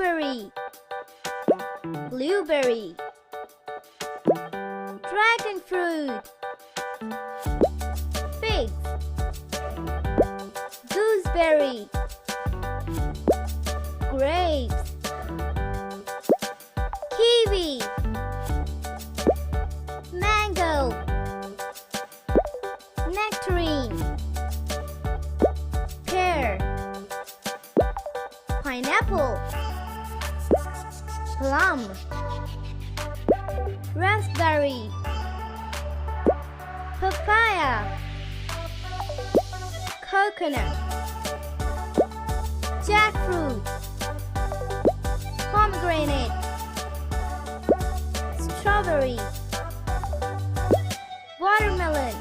Blackberry, blueberry, dragon fruit, figs, gooseberry, grapes, kiwi, mango, nectarine, pear, pineapple, plum, raspberry, papaya, coconut, jackfruit, pomegranate, strawberry, watermelon,